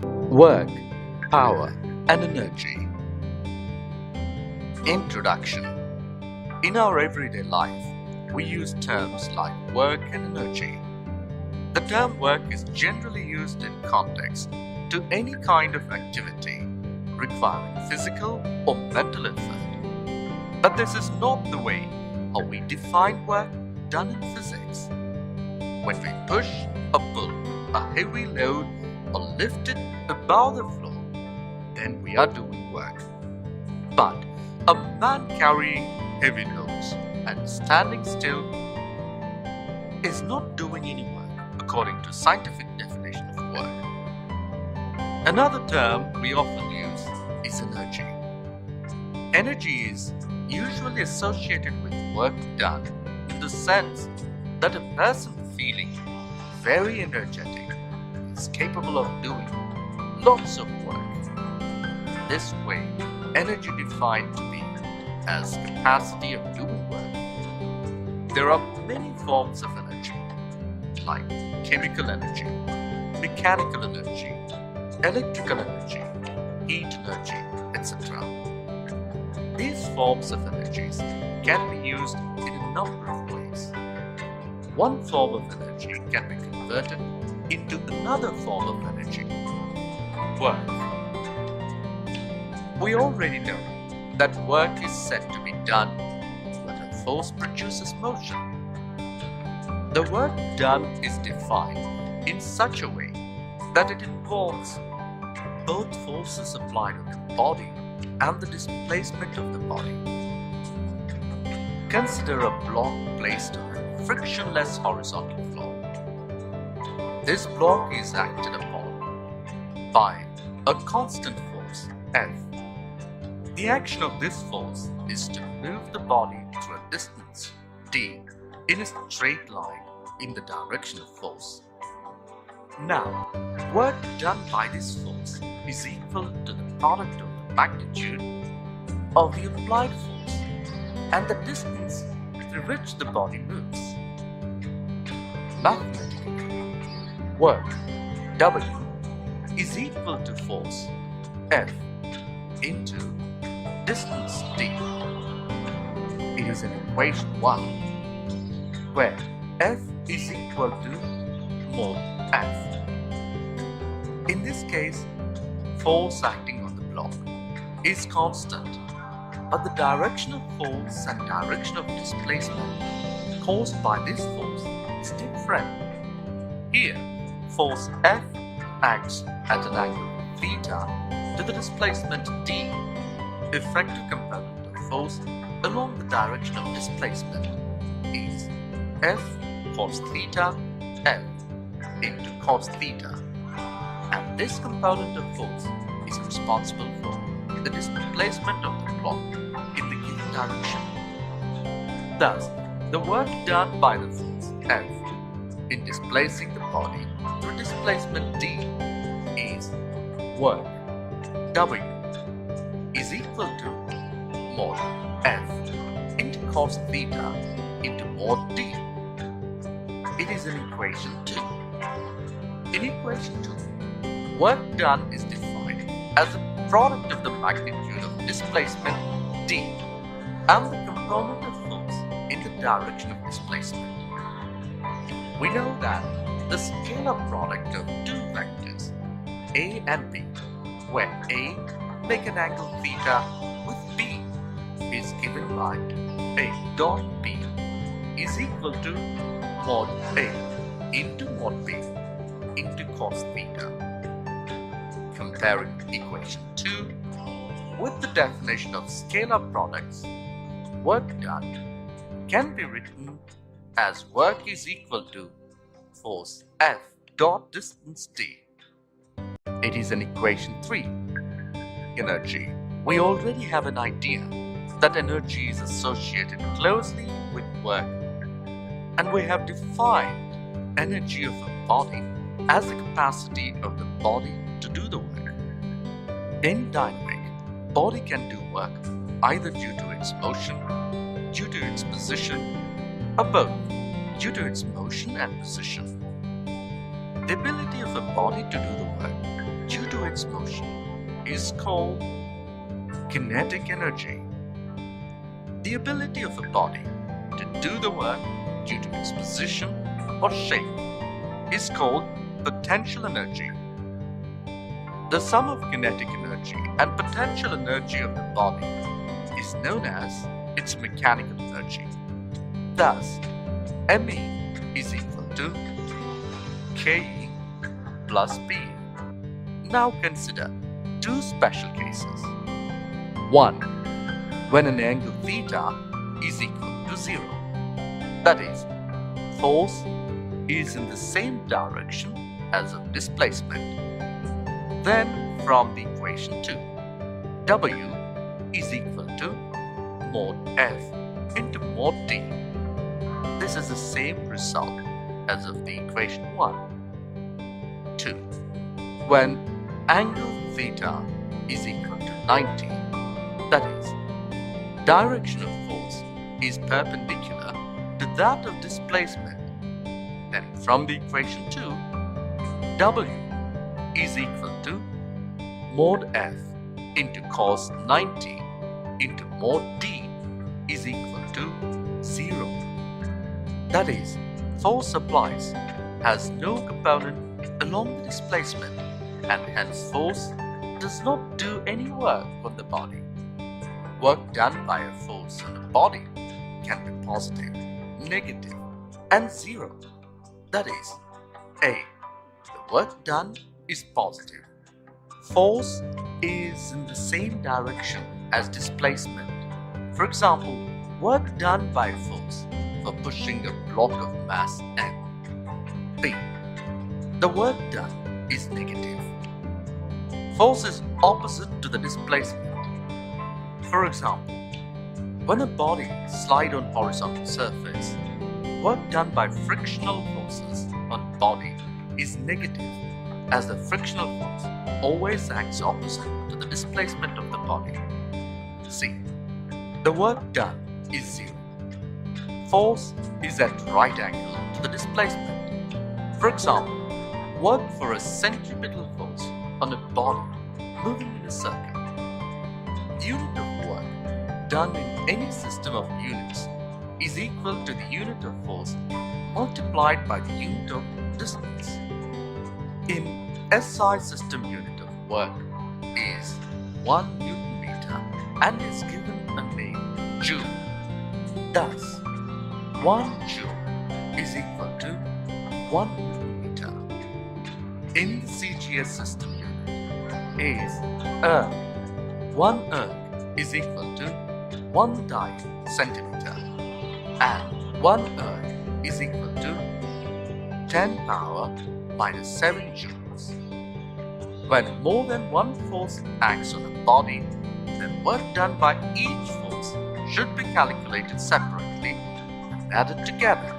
Work, power, and energy. Introduction. In our everyday life, we use terms like work and energy. The term work is generally used in context to any kind of activity requiring physical or mental effort. But this is not the way how we define work done in physics. When we push or pull a heavy load or lift it above the floor, then we are doing work. But a man carrying heavy loads and standing still is not doing any work according to scientific definition of work. Another term we often use is energy. Energy is usually associated with work done in the sense that a person feeling very energetic is capable of doing lots of work. This way, energy defined to be as capacity of doing work. There are many forms of energy, like chemical energy, mechanical energy, electrical energy, heat energy, etc. These forms of energies can be used in a number of ways. One form of energy can be converted into another form of energy, work. We already know that work is said to be done when a force produces motion. The work done is defined in such a way that it involves both forces applied on the body and the displacement of the body. Consider a block placed on a frictionless horizontal floor. This block is acted upon by a constant force, F. The action of this force is to move the body through a distance, d, in a straight line in the direction of force. Now, work done by this force is equal to the product of the magnitude of the applied force and the distance through which the body moves. Mathematically, work, W, is equal to force, F, into distance, d. It is in equation 1, where F is equal to mod F. In this case, force acting on the block is constant, but the direction of force and direction of displacement caused by this force is different. Here, force F acts at an angle theta to the displacement d. Effective component of force along the direction of displacement is F cos theta F into cos theta, and this component of force is responsible for the displacement of the block in the given direction. Thus, the work done by the force F in displacing the body through displacement d is work, W, is equal to mod F into cos theta into mod d. It is in equation 2. In equation 2, work done is defined as a product of the magnitude of displacement d and the component of force in the direction of displacement. We know that the scalar product of two vectors, A and B, where A make an angle theta with B, is given by A dot B is equal to mod A into mod B into cos theta. Comparing equation 2 with the definition of scalar products, work done can be written as work is equal to force F dot distance d. It is in equation 3. Energy. We already have an idea that energy is associated closely with work, and we have defined energy of a body as the capacity of the body to do the work. In dynamic, body can do work either due to its motion, due to its position, or both due to its motion and position. The ability of a body to do the work due to its motion is called kinetic energy. The ability of a body to do the work due to its position or shape is called potential energy. The sum of kinetic energy and potential energy of the body is known as its mechanical energy. Thus, ME is equal to KE plus PE. Now consider two special cases. 1. When an angle theta is equal to 0. That is, force is in the same direction as of displacement. Then from the equation 2, W is equal to mod F into mod D. This is the same result as of the equation 1. 2. When angle theta is equal to 90, that is, direction of force is perpendicular to that of displacement, then from the equation 2, W is equal to mod F into cos 90 into mod D is equal to 0. That is, force applies has no component along the displacement, and hence force does not do any work on the body. Work done by a force on a body can be positive, negative, and 0. That is, A. The work done is positive. Force is in the same direction as displacement. For example, work done by a force for pushing a block of mass M. B. The work done is negative. Force is opposite to the displacement. For example, when a body slides on horizontal surface, work done by frictional forces on body is negative, as the frictional force always acts opposite to the displacement of the body. C. The work done is 0. Force is at right angle to the displacement. For example, work for a centripetal force on a body moving in a circle. Unit of work done in any system of units is equal to the unit of force multiplied by the unit of distance. In SI system, unit of work is 1 Newton meter and is given a name Joule. Thus, 1 Joule is equal to 1 Newton meter. In the CGS system unit is erg. 1 erg is equal to 1 centimeter, and 1 erg is equal to 10 power minus 7 joules. When more than one force acts on a body, then work done by each force should be calculated separately and added together.